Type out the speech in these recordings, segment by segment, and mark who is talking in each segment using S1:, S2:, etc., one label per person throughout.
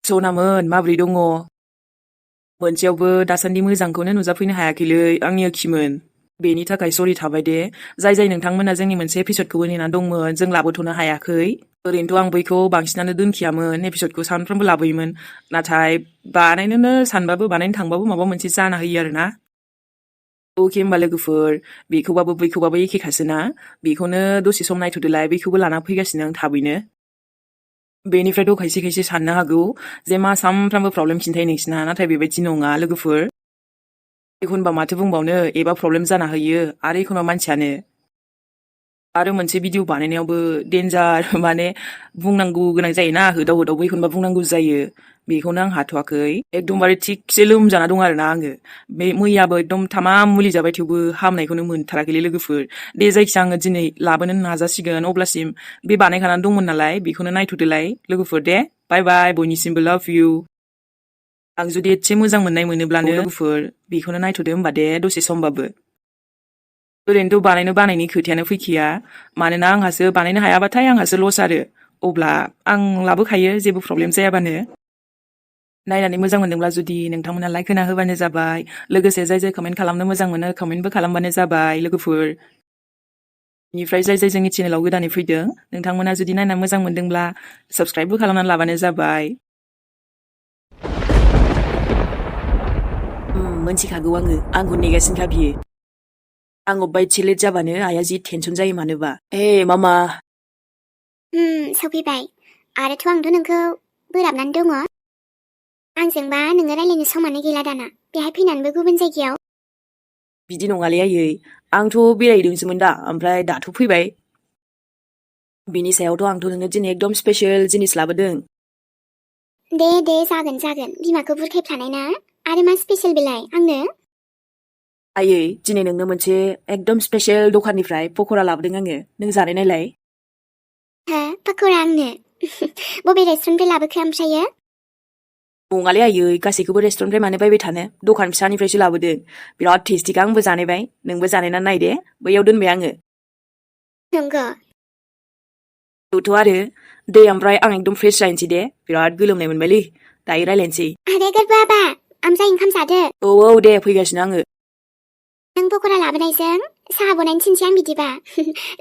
S1: सनामोन माबोरै दङ? मोनसेयावबो दासान्दि मोजांखौनो नुजाफैनो हायाखैलै आंनि आखिमोन। बेनि थाखाय सरि थाबाय दे। जाय नोंथांमोना जोंनि मोनसे एपिसडखौबो नेनानै दंमोन जों लाबोथ'नो हायाखै। ओरैनोथ' आं बैखौ बांसिनानो दोनखियामोन एपिसडखौ सानफ्रोमबो लाबोयोमोन। नाथाय बानायनोनो सानबाबो बानायनो थांबाबो माबा मोनसे जाना होयो आरोना। अके होमबा लोगोफोर, बेखौबाबो बैखौबाबो एखेखासोना। बेखौनो दसे सम नायथ'दोलाय, बैखौबो लाना फैगासिनो आं थाबैनो। बेनिफ्रायथ' खायसे साननो हागौ जे मा सामफ्रामबो प्रब्लेम खिन्थायो नोंसिना, नाथाय बेबायदि नङा लोगोफोर। एखनबा माथो बुंबावनो एबा प्रब्लेम जाना होयो आरो एखनबा मानसियानो। आरो मोनसे भिडिअ बानायनायावबो डेन्जार माने बुंनांगौ गोनां जायोना, होदाव एखनबा बुंनांगौ जायो। बेखौनो आं हाथ'वाखै। एकदमबारे थिगसे लोमजाना दं आरोना आङो। बे मैयाबो एकदम थामाम मुलि जाबाय थेवबो हामनायखौनो मोनथाराखैलै लोगोफोर। दे जायखिया आङो दिनै लाबोनो नाजासिगोन, अब्लासिम बे बानायखानानै दंमोन नालाय बेखौनो नायथ'दोलाय लोगोफोर दे। बाय बाय, बयनिसिमबो लाभ इउ। आं जुदि एसे मोजां मोननाय मोनोब्लानो लोगोफोर बेखौनो नायथ'दो होमबा दे दसे समबाबो। ओरैनोथ' बानायनो बानायनि खोथायानो फैखिया, मानोना आंहासो बानायनो हायाबाथाय आंहासो लस आरो। अब्ला आं लाबोखायो जेबो प्रब्लेम जायाबानो। नायनानै मोजां मोनदोंब्ला जुदि नोंथांमोना लाइक होना होबानो जाबाय। लोगोसे जाय कमेन्ट खालामनो मोजां मोनो कमेन्टबो खालामबानो जाबाय लोगोफोर। बेनिफ्राय जाय जोंनि चेनेलाव गोदानै फैदों नोंथांमोना जुदि नायना मोजां मोनदोंब्ला साबस्क्राइबबो खालामनानै लाबानो जाबाय। मोनथिखागौ आङो, आंखौ नेगासिनोखा बियो। आं अबेबा एसे लेट जाबानो आइया जि टेनसन जायो मानोबा। हे मामा।
S2: सफैबाय। आरोथ' आंथ' नोंखौ बोराबनानै दङ। आंजोंबा नोङो रायलायनो समानो गैला दाना, बेहाय फैनानैबो गुबुन जायगायाव।
S1: बिदि नङालै आयै, आंथ' बेरायहैदोंसोमोन दा, ओमफ्राय दाथ' फैबाय। बिनि सायावथ' आंथ' नोंनो दिनै एकदम स्पेसियेल जिनिस लाबोदों।
S2: दे जागोन, बिमाखौ बुरखायफ्लानाय ना। आरो मा स्पेसियेल बेलाय आंनो?
S1: आयै, दिनै नोंनो मोनसे एकदम स्पेसियेल दखाननिफ्राय पक'रा लाबोदों आङो, नों जानाय नायलाय।
S2: हो, पक'रा आंनो? बबे रेस्टुरेन्टनिफ्राय लाबोखो ओमफ्रायो?
S1: नङालै आयै, गासैखौबो रेस्टुरेन्टनिफ्राय मानो बायबाय थानो, दखान फिसानिफ्रायसो लाबोदों। बिराद टेस्टिखा, आंबो जानायबाय, नोंबो जानायनानै नाय दे, बैयाव दोनबाय आङो।
S2: नंगौ?
S1: औथ' आरो। दे ओमफ्राय आं एकदम फ्रेस जाहैनोसै दे, बिराद गोलोमनाय मोनबायलै। दायो रायलायनोसै।
S2: आरे गोरबोआबा, ओमफ्राय ओंखाम जादो।
S1: औ दे, फैगासिनो आङो।
S2: नों पक'रा लाबोनायजों साहा बनायनो थिनसै आं बिदिबा।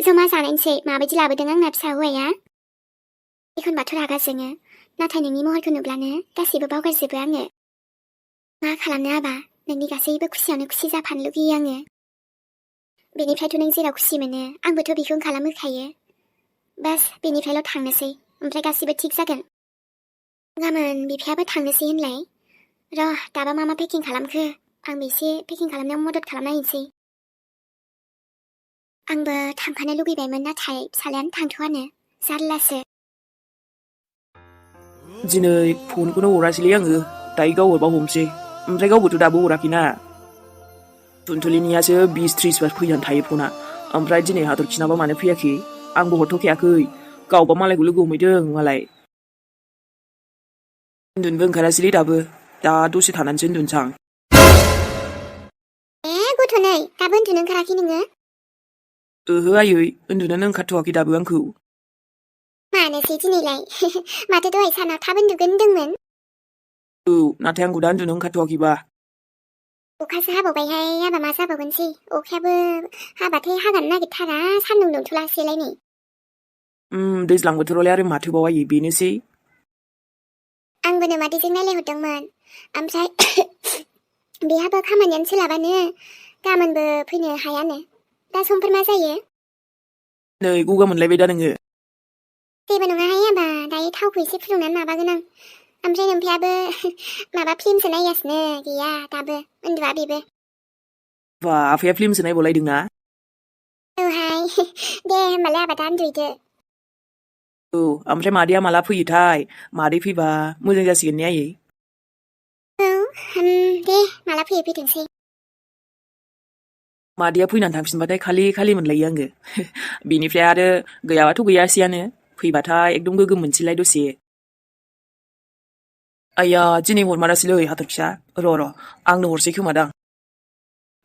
S2: जमा जानायसै माबायदि लाबोदों आंना फिसा हौवाया। एखनबाथ' रागा जोङो, नाथाय नोंनि महरखौ नुब्लानो गासैबो बावगारजोबो आङो। मा खालामनो आबा, नोंनि गासैबो खुसियावनो खुसि जाफानो लुगैयो आङो। बेनिफ्रायथ' नों जेराव खुसि मोनो आंबोथ' बेखौनो खालामहोखायो। बास बेनिफ्रायल' थांनोसै, ओमफ्राय गासैबो थिग जागोन। गाबोन बिफायाबो थांनोसै होनलाय। दाबा मा पेकिं खालामखो, आंबो एसे पेकिं खालामनायाव मदद खालामना होनोसै। आंबो थांफानो लुगैबायमोन, नाथाय फिसालायानो थांथ'आनो, जारलासो।
S1: दिनै फनखौनो हरासैलै आङो, दायो गाव हरबा हमसै। ओमफ्राय गावबोथ' दाबो हराखैना। थुनथुलिनियासो 20-30 बार फैनानै थायो फना, ओमफ्राय दिनै हाथरखिनाबा मानो फैयाखै, आंबो हरथ'खायाखै। गावबा मालायखौ लोगो हमहैदों मालाय। उन्दुनोबो ओंखारासैलै दाबो, दा दसे थानानैसो उन्दुनोसै आं।
S2: गथ'नै, दाबो उन्दुनो ओंखाराखै नोङो?
S1: ओहो आयै, उन्दुनोनो ओंखारथ'वाखै दाबो आंखौ।
S2: मानोसै दिनैलाय? माथो दहाय सानाव थाब उन्दुगोन होनदोंमोन?
S1: औ, नाथाय आंखौ दा उन्दुनो ओंखारथ'वाखैबा।
S2: अखासो हाबावबायहाय, हाबा मा जाबावगोनसै। अखायाबो हाबाथाय हागानो नागिरथारा, सान्दुं दुंथ'लासैलाय नै।
S1: दैज्लां बोथोरावलाय आरो माथोबाव आयै, बेनोसै।
S2: आंबो नोमादैजों रायलायहरदोंमोन, ओमफ्राय बेहाबो खामानियानो सोलाबानो, गाबोनबो फैनो हायानो। दा समफोर मा जायो?
S1: नै गगा मोनलायबाय दा नोङो?
S2: जेबो नङाहाय आबा, दायो थावखौ एसे फुदुंनानै माबागोन आं। ओमफ्राय नोमफायाबो माबा फिल्मसो नायगासिनो, गैया दाबो, उन्दुआ बेबो।
S1: बा, आफाया फिल्मसो नायबावलायदोंना?
S2: औहाय, दे होमबालाय आबा दा उन्दुदो।
S1: औ, ओमफ्राय मादैया माला फैयोथाय? मादै फैबा मोजां जासिगोन ने आयै?
S2: औ, दे माला फैयो फैथोंसै।
S1: मादैया फैनानै थांफिनबाथाय खालि मोनलायो आङो। बिनिफ्राय आरो गैयाबाथ' गैयासैयानो, फैबाथाय एकदम गोगोम मोनसैलाय दसे। आइया, दिनै हरमारासैलै हाथरखिया। र' आंनो हरसै खोमादां।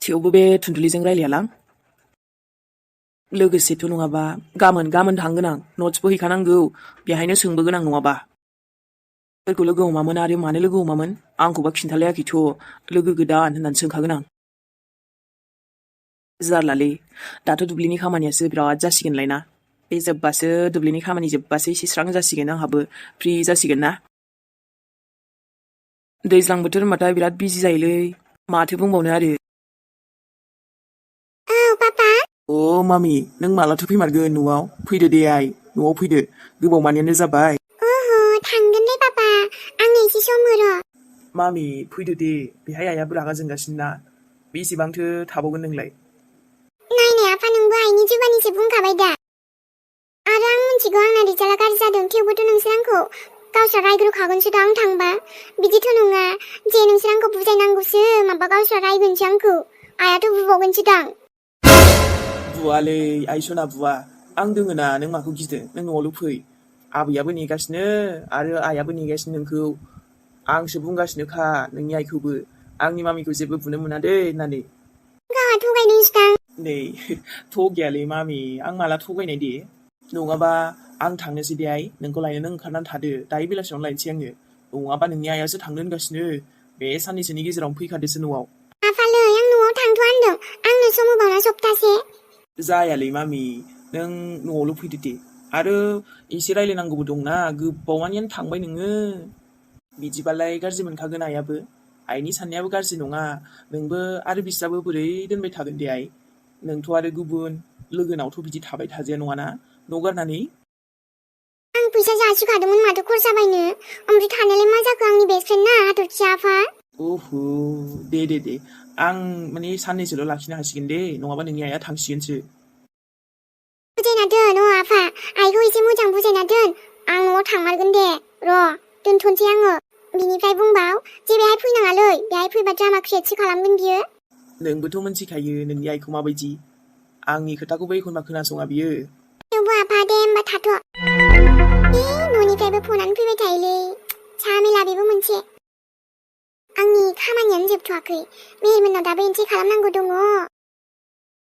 S1: थेवबो बे थुनथुलिजों रायलायालां। लोगोसेथ' नङाबा गाबोन थांगोन आं, नट्सबो हैखानांगौ, बेहायनो सोंबोगोन आं नङाबा। सोरखौ लोगो हमामोन आरो मानो लोगो हमामोन आंखौबा खिन्थालायाखैथ' लोगो गोदान होननानै सोंखागोन आं। जारलालै दाथ' दुब्लिनि खामानियासो बिराद जासिगोनलाय ना। बे जोब्बासो दुब्लिनि खामानि जोब्बासो एसे स्रां जासिगोन आंहाबो फ्रि जासिगोन ना। दैज्लां बोथोर होनबाथाय बिराद बिजि जायोलै माथो बुंबावनो आरो।
S2: औ पापा
S1: अ मामि नों मालाथो फैमारगोन न'आव फैदो दे आइ न'आव फैदो गोबाव मानियानो जाबाय।
S2: ओहो थांगोन दे पापा आंनो एसे सम होर'।
S1: मामि फैदो दे बेहाय आइयाबो रागा जोंगासिनो ना बेसेबांथो थाबावगोन नोंलाय।
S2: नायनाय आफा नोंबो आइनि जुबानिसो बुंखाबाय दा। आरो आं मिथिगौ आंना रिजाल्टआ गाज्रि जादों थेवबोथ' नोंसोर आंखौ गावस्रा रायग्रोखागोनसो दा आं थांबा। बिदिथ' नङा जे नोंसोर आंखौ बुजायनांगौसो माबा गावस्रा रायगोनसो आंखौ आइयाथ' बुबावगोनसो दां।
S1: बुवालै आइसना बुवा आं दोङो ना नों माखौ गिदों नों न'आवल' फै आबैयाबो नेगासिनो आरो आइयाबो नेगासिनो नोंखौ। आंसो बुंगासिनोखा नोंनि आइखौबो आंनि मामिखौ जेबो बुनो मोना दे होननानै।
S2: गावहा थगायदोंसो दां।
S1: नै थगायालै मामि आं माला थगायनाय दे। नङाबा आं थांनोसै दे आइ नोंखौ लायनो नों ओंखारनानै थादो दायो बेलासियावनो लायनोसै आङो। नङाबा नोंनि आइयासो थांनो होनगासिनो बे साननैसोनि गेजेरावनो फैखादोसो न'आव।
S2: आफालै आं न'आव थांथ'आ होनदों आंनो सम होबावना सप्तासे।
S1: जायालै मामि नों न'आवल' फैदो दे आरो एसे रायलायनांगौबो दंना गोबावमानियानो थांबाय नोङो। बिदिबालाय गाज्रि मोनखागोन आइयाबो। आइनि साननायाबो गाज्रि नङा नोंबो आरो बिस्राबो बोरै दोनबाय थागोन दे आइ। नोंथ' आरो गुबुन लोगोनावथ' बिदि थाबाय थाजाया नङाना न' गारनानै।
S2: आं फैसा जासिखादोंमोन माथो खरसा बायनो ओमफ्राय थानायालाय मा जाखो आंनि बेस्ट फ्रेन्ड ना हाथरखि आफा।
S1: ओहो दे आं माने साननैसोल' लाखिनो हासिगोन दे नङाबा नोंनि आइया थांसिगोनसो।
S2: बुजायना दोन अ आफा आइखौ एसे मोजां बुजायना दोन आं न'आव थांमारगोन दे र' दोनथ'नोसै आङो। बिनिफ्राय बुंबाव जे बेहाय फैनाङालै बेहाय फैबा द्रामा क्रियेटसो खालामगोन बियो।
S1: नोंबोथ' मिथिखायो नोंनि आइखौ माबायदि आंनि खोथाखौबो एखनबा खोनासङा बियो।
S2: थेवबो आफा दे होमबा थाथ'। न'निफ्रायबो फनानो फैबाय थायोलै झामेला बेबो मोनसे। आंनि खामानियानो जोबथ'वाखै मेहेरमोननाव दाबो एन्ट्रि खालामनांगौ दङ।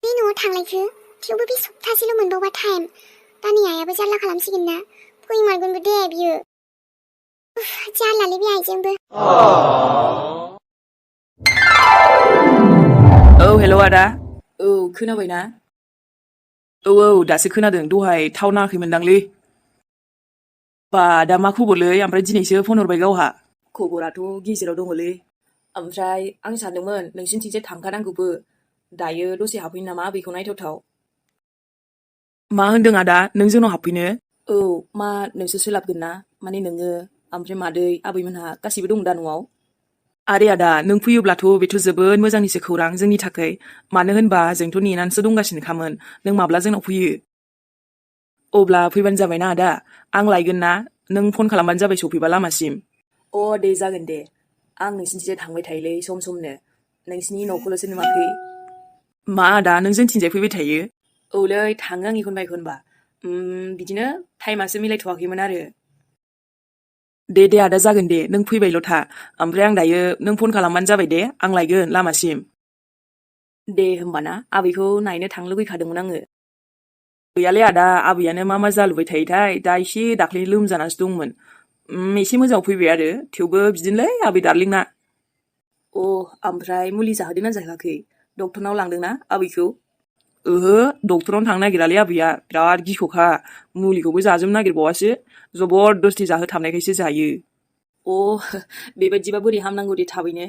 S2: बे न'आव थांलायखो थेवबो बे सप्तासेल' मोनबावबा टाइम दा नै आइयाबो जारला खालामसिगोन ना फैमारगोनबो दे बियो। जारलालै बे आइजोंबो।
S1: औ हेल' आदा औ खोनाबाय ना? औ दासो खोनादों दहाय थाव नाङाखैमोनदांलै। बा दा मा खबरलै ओमफ्राय दिनैसो फन हरबाय गावहा। खबराथ' गेजेराव दङलै ओमफ्राय आं सानदोंमोन नोंसिनिथिंजाय थांखानांगौबो दायो दसे हाबफैनो नामा आबैखौ नायथावथाव। मा होनदों आदा नों जोंनाव हाबफैनो? औ मा नोंसोर सोलाबगोन ना माने नोङो ओमफ्राय मादै आबैमोनहा गासिबो दं दा न'आव? आरे आदा नों फैयोब्लाथ' बेथ' जोबोद मोजांनिसो खौरां जोंनि थाखाय मानो होनबा जोंथ' नेनानैसो दंगासिनोखामोन नों माब्ला जोंनाव फैयो। अब्ला फैबानो जाबायना आदा आं लायगोन ना नों फन खालामबानो जाबाय सफैबा लामासिम। अ दे जागोन दे आं नोंसिनिथिंजाय थांबाय थायोलै सम समनो नोंसिनि न'खौल'सो नुवाखै। मा आदा नों जोंथिंजाय फैबाय थायो? औलै थाङो आं एखनबा बिदिनो टाइमासो मिलायथ'वाखैमोन आरो। दे आदा जागोन दे नों फैबायल' था ओमफ्राय आं दायो नों फन खालामबानो जाबाय दे आं लायगोन लामासिम। दे होमबाना आबैखौ नायनो थांनो लुगैखादोंमोन आङो। गैयालै आदा आबैयानो मा जालुबाय थायोथाय दा एसे दाख्लै लोमजानासो दंमोन। एसे मोजाङाव फैबाय आरो थेवबो बिदिनोलै आबै दारलिंना। अ ओमफ्राय मुलि जाहोदोंना जाहोआखै डक्टरनाव लांदोंना आबैखौ? ओहो डक्टरावनो थांनो नागिरालै आबैया बिराद गिख'खा मुलिखौबो जाजोबनो नागिरबावासो जबरदस्ति जाहोथाबनायखायसो जायो। अ बेबायदिबा बोरै हामनांगौ दे थाबैनो।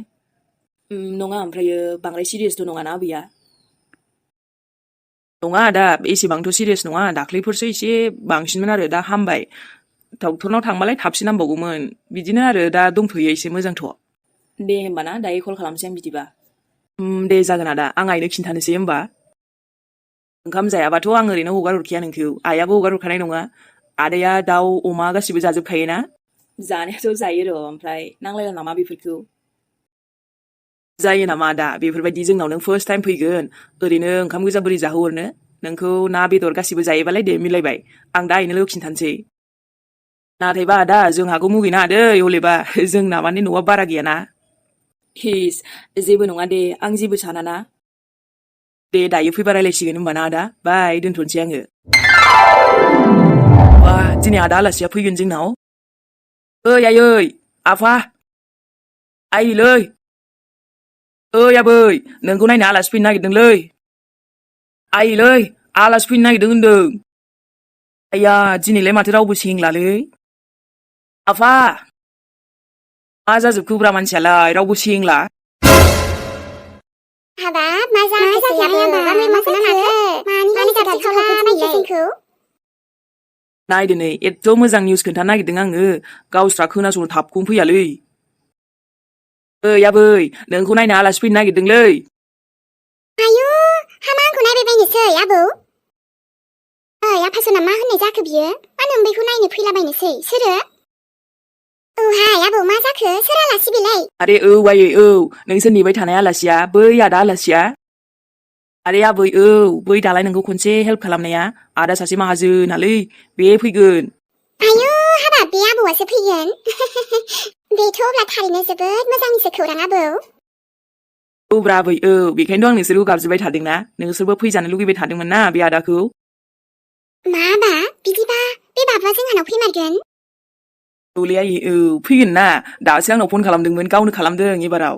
S1: नङा ओमफ्रायो बांद्राय सिरियासथ' नङाना आबैया? नङा आदा एसेबांथ' सिरियास नङा दाख्लैफोरसो एसे बांसिनमोन आरो दा हामबाय। डक्टरनाव थांबालाय थाबसिन हामबावगौमोन बिदिनो आरो दा दंथ'यो एसे मोजांथ'। दे होमबाना दायो कल खालामसै आं बिदिबा। दे जागोन आदा आं आइनो खिन्थानोसै होमबा। ओंखाम जायाबाथ' आं ओरैनो हगार हरखाया नोंखौ आइयाबो हगार हरखानाय नङा। आदाया दाउ अमा गासिबो जाजोबखायोना? जानायाथ' जायो र' ओमफ्राय नांलायला नामा बेफोरखौ? जायो नामा आदा बेफोरबायदि जोंनाव नों फार्स्ट टाइम फैगोन ओरैनो ओंखाम गोजा बोरै जाहोहरनो नोंखौ ना बेदर गासिबो जायोबालाय दे मिलायबाय आं दा आइनोल' खिन्थानोसै। नाथायबा आदा जोंहाखौ मुगैनाङा दै हलेबा जोंना माने न'आ बारा गैयाना। हिस जेबो नङा दे आं जेबो सानाना। दे दायो फैबा रायलायसिगोन होमबाना आदा बाय दोनथ'नोसै आङो। बा दिनै आदा आलासिया फैगोन जोंनाव। आयै आफा आइलै आबै नोंखौ नायनो आलासि फैनो नागिरदोंलै आइलै आलासि फैनो नागिरदों होनदों आइया दिनैलाय माथो रावबो सेंलालै आफा मा जाजोबखोब्रा मानसियालाय रावबो सेंला
S2: हाबाब मा जाखो गामियाव माखौनो माखो मानि गाज्रि खालामलाबायखो जोंखौ
S1: नायदो नै एथ' मोजां निउस खोन्थानो नागिरदों आङो गावस्रा खोनासंनो थाबखौनो फैयालै आबै नोंखौ नायनो आलासि फैनो नागिरदोंलै
S2: आयु हामा आंखौ नायबायबायनोसै आबौ आफासोना मा होननाय जाखो बियो मा नोंबैखौ नायनो फैलाबायनोसै सोरो औहाय आबौ मा जाखो सोर आलासि बेलाय
S1: आरे आयै नोंसोर नेबाय थानाय आलासिया बै आदा आलासिया आरे आबै बै दालाय नोंखौ खनसे हेल्प खालामनाया आदा सासे माहाजोनालै बे फैगोन
S2: आयु हाबाब बे आबौआसो फैगोन बेथ' अब्ला थारैनो जोबोद मोजांनिसो खौरां आबौ
S1: ब्रा आबै बेखायनोथ' आं नोंसोरखौ गाबज्रिबाय थादोंना नोंसोरबो फैजानो लुगैबाय थादोंमोन ना बे आदाखौ
S2: माबा बिदिबा बे बाबुआ जोंहानाव फैमारगोन
S1: औलै आयै फैगोन ना दासो आंनाव फन खालामदोंमोन गावनो खालामदों एबाराव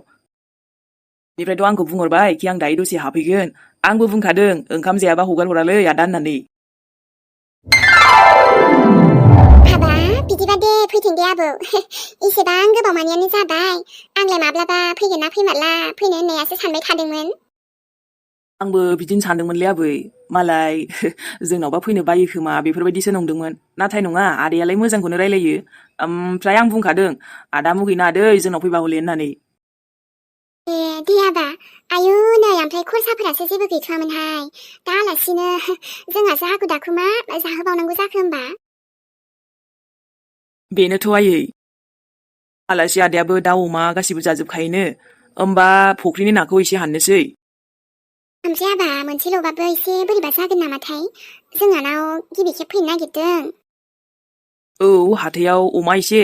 S1: बेनिफ्रायथ' आंखौ बुंहरबाय कि आं दायो दसे हाबफैगोन आंबो बुंखादों ओंखाम जायाबा हगार हरालै आदा होननानै
S2: हाबा बिदिबा दे फैथों दे आबौ एसेबां गोबाव मानियानो जाबाय आंलाय माब्लाबा फैगोन ना फैमारला फैनो होननायासो सानबाय थादोंमोन
S1: आंबो बिदिनो सानदोंमोनलै आबै मालाय जोंनावबा फैनो बायो खोमा बेफोरबायदिसो नंदोंमोन नाथाय नङा आदायालाय मोजांखौनो रायलायो ओमफ्राय आं बुंखादों आदा मुगैना आदै जोंनाव फैबा हले होननानै
S2: दे आबा आयु नै ओमफ्राय खरसाफोरासो जेबो गैथ'वामोनहाय दा आलासिनो जोंहासो हाखु दाखु मा जाहोबावनांगौ जाखो होमबा
S1: बेनोथ' आयै आलासि आदायाबो दाउ अमा गासिबो जाजोबखायोनो होमबा फुख्रिनि नाखौ एसे हाननोसै
S2: ओमफ्राय आबा मोनसेल'बाबो एसे बोरैबा जागोन नामाथाय जोंहानाव गिबि खेब फैनो नागिरदों
S1: हाथायाव अमा एसे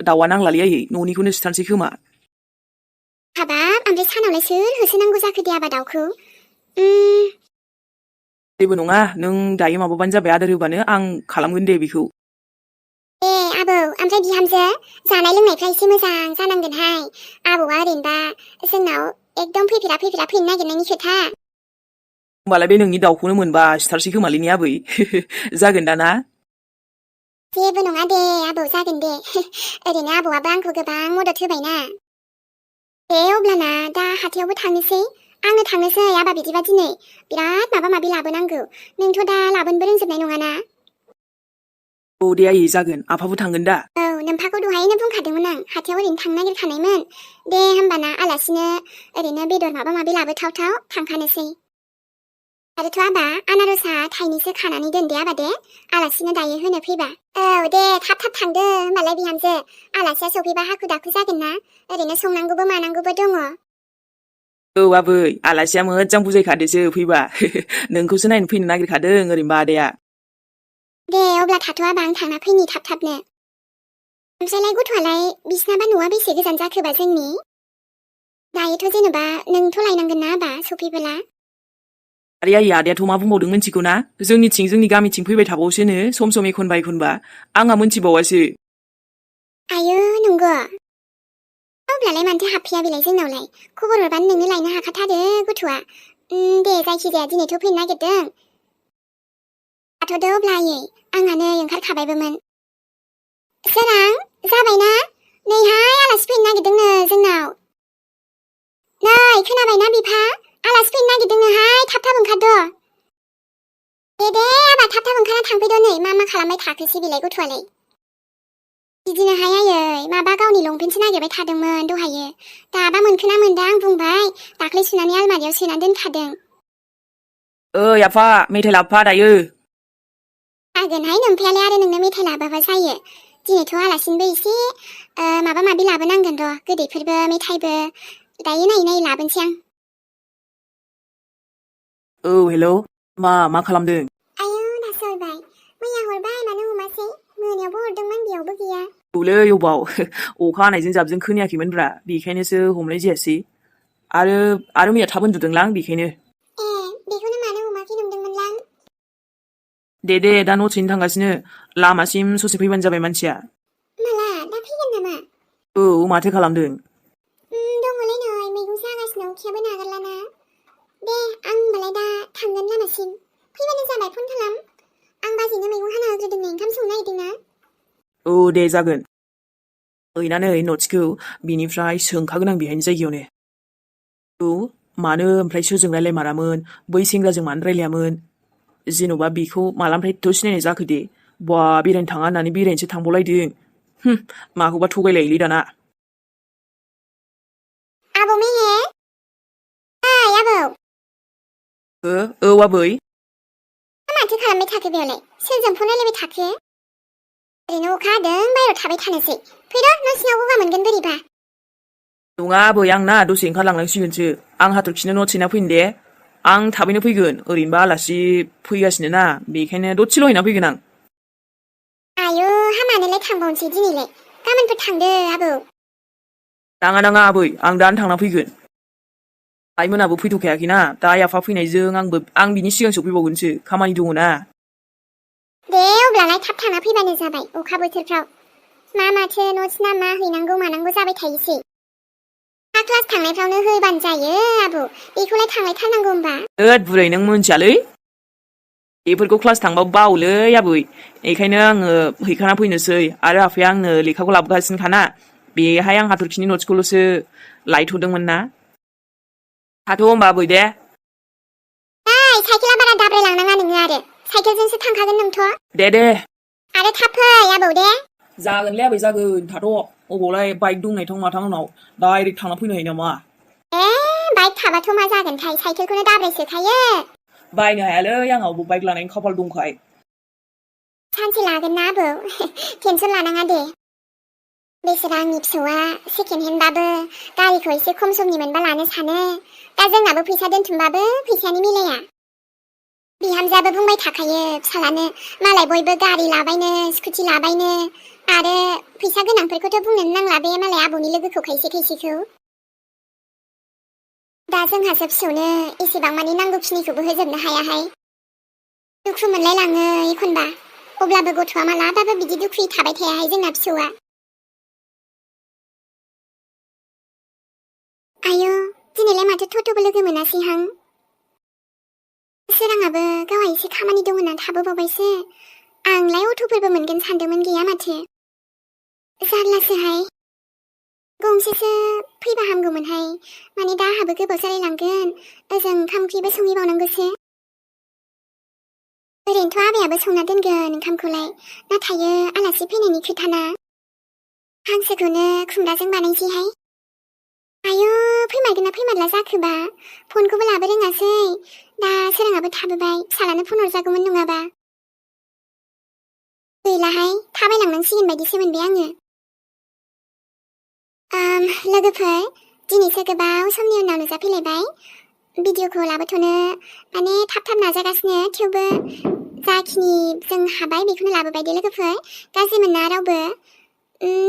S1: दाउआ नांलालै आयै न'निखौनो सिथारनोसै खोमा
S2: हाबाब ओमफ्राय सानावलाय सोर होसोनांगौ जाखो दे आबा दाउखौ
S1: जेबो नङा नों दायो माबाबानो जाबाय आदार होबानो आं खालामगोन दे बेखौ
S2: ए आबौ ओमफ्राय बिहामजो जानाय लोंनायफ्रा एसे मोजां जानांगोनहाय आबौआ ओरैनोबा जोंनाव एकदम फैफेरा फैनो नागिरनायनि खोथा
S1: होमबालाय बे नोंनि दाउखौनो मोनबा सिथारसै खोमालै ने आबै जागोन दा ना
S2: जेबो नङा दे आबौ जागोन दे ओरैनो आबौआबो आंखौ गोबां मदद होबायना दे अब्लाना दा हाथायावबो थांनोसै आंनो थांनोसै आबा बिदिबा दिनै बिराद माबा माबि लाबोनांगौ नोंथ' दा लाबोनोबो रोंजोबनाय नङाना
S1: दे आयै जागोन आफाबो थांगोन दा
S2: नोम्फाखौ दहायनो बुंखादोंमोन आं हाथायाव ओरैनो थांनो नागिरखानायमोन दे होमबाना आलासिनो ओरैनो बेदर माबा माबि लाबोथावथाव थांखानोसै आरोथ' आबा आनारसा थाइनैसो खानानै दोन दे आबा दे आलासिनो दायो होनो फैबा दे थाब थांदो होमबालाय बिहामजो आलासिया सफैबा हाखु दाखु जागोन ना ओरैनो संनांगौबो मानांगौबो दङ
S1: आबै आलासिया मोजां बुजायखादोसो फैबा नोंखौसो नायनो फैनो नागिरखादों ओरैनोबा आदाया
S2: दे अब्ला थाथ' आबा आं थांना फैनि थाबनो ओमफ्रायलाय गथ'आलाय बिसिनाबा न'आ बेसे गोजान जाखोबा जोंनि दायोथ' जेनेबा नोंथ' लायनांगोन ना आबा सफैबोला
S1: आरे आयै आदायाथ' मा बुंबावदों मिथिगौ ना जोंनि गामिथिं फैबाय थाबावसोनो सम एखनबा आंहा मोनथिबावासो
S2: आयौ नंगौ अब्लालाय मानोथो हाबफैया बेलाय जोंनावलाय खबर हरबानो नोंनो लायनो हाखाथारो गथ'आ दे जायखिजाया दिनैथ' फैनो नागिरदों थाथ'दो अब्ला आयै आंहा नै ओंखारखाबायबोमोन सोरां जाबायना नैहाय आलासि फैनो नागिरदोंनो जोंनाव नै खोनाबायना बिफा आलासि फैनो नागिरदोंनोहाय थाब ओंखारद' दे आबा थाब ओंखारना थांफैद' नै मा खालामबाय थाखोसै बेलाय गथ'आलाय बिदिनोहाय आयै माबा गावनि लंपेन्टसो नागिरबाय थादोंमोन दहायो दाबा मोनखोना मोनदा आं बुंबाय दाख्लै सुनानै आलमारियाव सोना दोनखादों
S1: आफा मेथाइ लाबोफा दायो
S2: जागोनहाय नोमफायालाय आरो नोंनो मेथाइ लाबोबा जायो दिनैथ' आलासिनोबो एसे माबा माबि लाबोनांगोन र' गोदैफोरबो मेथाइबो दायो नायै लाबोनोसै आं
S1: हेलौ मा खालामदों
S2: आयौ दासो हरबाय मैया हरबाय मानो हमासै मोनायावबो हरदोंमोन बेयावबो गैया
S1: औलै अबाव अखा हानायजों जाबजों खोनायाखैमोनब्रा बेखायनोसो हमनाय जायासै आरो मैया थाब उन्दुदोंलां बेखायनो
S2: बेखौनो मानो हमाखै नंदोंमोनलां
S1: दे दा न'थिनो थांगासिनो लामासिम ससे फैबानो जाबाय मानसिया
S2: माला दा फैगोन नामा?
S1: औ माथो खालामदों?
S2: दङलै नै मैगंसो हागासिनो अखायाबो नागारलाना। दे आं होमबालाय दा थांगोन लामासिम। फैबानो जाबाय फन खालाम। आं बाजैनो मैगं हाना होग्रोदों नै ओंखाम संनो नागिरदोंना।
S1: औ दे जागोन। हैनानै नटसखौ बिनिफ्राय सोंखागोन आं बेहायनो जायगायावनो। औ मानो ओमफ्राय सोरजों रायलायमारामोन बै सेंग्राजों मानो रायलायामोन जेन'बा बेखौ मालानिफ्रायथ' सिनायनाय जाखो दे बा बेरायनो थाङा होननानै बेरायनोसो थांबावलायदों माखौबा थगायलायोलै दाना।
S2: आबौ मेहे ओइ आबौ
S1: औ आबै
S2: माथो खालामबाय थाखो बेयावलाय सोरजों फन रायलायबाय थाखो? ओरैनो अखा हादों बाहेरायाव थाबाय थानोसै। फैद' न' सिङाव गगा मोनगोन बोरैबा।
S1: नङा आबै आंना दसे ओंखारलांनांसिगोनसो आं हाथरखिनो नटस हैना फैनो दे। आं थाबैनो फैगोन ओरैनोबा आलासि फैगासिनो ना बेखायनो दसेल' हैना फैगोन आं।
S2: आयु हामानोलाय थांबावनोसै दिनैलाय। गाबोनफोर थांदो आबौ।
S1: नाङा आबै आं दानो थांना फैगोन। आइमोनाबो फैथ'खायाखैना दा आइ आफा फैनायजों आं बिनि सिगां सफैबावगोनसो खामानि दङ ना।
S2: दे अब्लालाय थाब थांना फैबानो जाबाय अखा बोथोरफ्राव। माथो नटस ना मा हैनांगौ मानांगौ जाबाय थायोसै। क्लास थांनायफ्रावनो होबानो जायो आबौ बेखौलाय थांलायथारनांगौ होमबा।
S1: होद बुरै नों मोनथियालै बेफोरखौ क्लास थांबा बावोलै आबै बेखायनो आङो हैखाना फैनोसै आरो आफाया आंनो लेखाखौ लाबोगासिनोखाना बेहाय आं हाथरखिनि नटसखौल'सो लायथ'दोंमोन ना। थाथ' होमबा आबै दे।
S2: साइकेला बारा दाब्रायलांनाङा नोङो आरो साइकेलजोंसो थांखागोन नोंथ'।
S1: दे
S2: आरो थाब फै आबौ दे।
S1: जागोनलै आबै जागोन थाथ' अबावलाय बाइक दंनायथां माथां उनाव डाइरेक्ट थांना फैनो हायो नामा।
S2: बाइक थाबाथ' मा जागोनथाय साइकेलखौनो दाब्रायसोखायो।
S1: बायनो हायालै आंहा अबाव बाइक लानायनि खाफाल दंखाय।
S2: सानसे लागोन ना आबौ टेनसन लानाङा दे। बेसेरा आंनि फिसौआ सेकेन्ड हेन्डबाबो गारिखौ एसे खम समनि मोनबा लानो सानो। दा जोंनाबो फैसा दोनथुमबाबो फैसायानो मिलाया। बिहामजोआबो बुंबाय थाखायो फिसालानो मालाय बयबो गारि लाबायनो स्कुटि लाबायनो आरो फैसा गोनांफोरखौथ' बुंनोनो नांला बे मालाय आबौनि लोगोखौ खायसेखौ। दा जोंहासो फिसौनो एसेबां मानि नांगौखिनिखौबो होजोबनो हायाहाय। दुखु मोनलायलाङो एखनबा। अब्लाबो गथ'आ मालाबाबो बिदि दुखुयै थाबाय थायाहाय जोंना फिसौआ। आयौ दिनैलाय माथो टट'बो लोगो मोनासैहां। सोराङाबो गावहा एसे खामानि दं होनना थाबोबावबायसो। आंलाय अट'फोरबो मोनगोन सानदोंमोन गैया माथो। जारलासोहाय। गंसेसो फैबा हामगौमोनहाय माने दा आंहाबो गोबाव जालायलांगोन ओजों ओंखाम ओंख्रिबो संहैबावनांगौसो। ओरैनोथ' आबैयाबो संना दोनगोन ओंखामखौलाय नाथायो आलासि फैनायनि खोथाना। हांसोखौनो खुमब्राजों बानायसैहाय। आयौ फैमारगोन ना फैमारला जाखोबा फनखौबो लाबो रोङासै। दा सोराङाबो थाबोबाय फिसालानो फन हरजागौमोन नङाबा। गैलाहाय थाबायलांनांसिगोन बायदिसो मोनबाय आङो। लोगोफोर दिनैसो गोबाव समनि उनाव नुजाफैलायबाय। भिडिअखौ लाबोथ'नो माने थाब नाजागासिनो थेवबो जाखिनि जों हाबाय बेखौनो लाबोबाय दे लोगोफोर। गाज्रि मोना रावबो।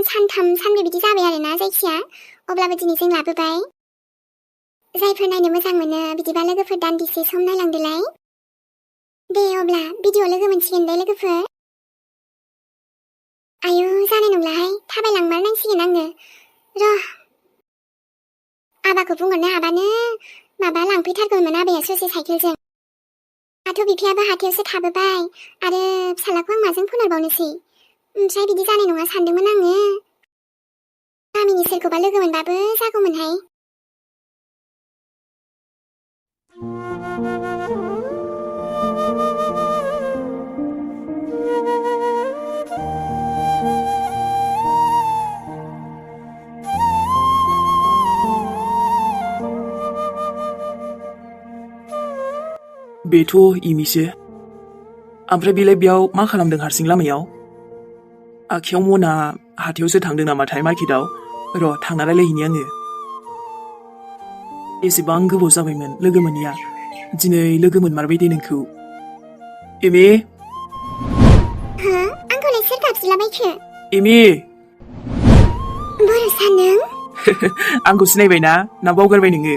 S2: सानथाम सानब्रै बिदि जाबाय आरोना जायखिया अब्लाबो दिनै जों लाबोबाय। जायफोर नायनो मोजां मोनो बिदिबा लोगोफोर दान्दिसे सम नायलांदोलाय। दे अब्ला भिडिअ लोगो मोनसिगोन दे लोगोफोर। आयौ जानाय नंलाहाय थाबायलांमारनांसिगोन आङो। आबाखौ बुंहरनो हाबानो माबा लांफैथारगौमोन आबाया ससे साइकेलजों। दाथ' बिफायाबो हाथायावसो थाबोबाय आरो फिसालाखौ आं माजों फनहरबावनोसै। ओमफ्राय बिदि जानाय नङा सानदोंमोन आङो। गामिनि सोरखौबा लोगो मोनबाबो जागौमोनहाय।
S1: बेथ' इमिसो। ओमफ्राय बेलाय बेयाव मा खालामदों हारसिं लामायाव? आखियाव मना हाथायावसो थांदों नामाथाय मार्केटआव। र' थांना रायलायहैनि आङो। एसेबां गोबाव जाबायमोन लोगो मोनैया दिनै लोगो मोनमारबाय दे नोंखौ। एमि
S2: आंखौलाय सोर गाबज्रिलाबायखो?
S1: एमि
S2: बर'सा नों?
S1: आंखौ सिनायबायना ना बावगारबाय नोङो?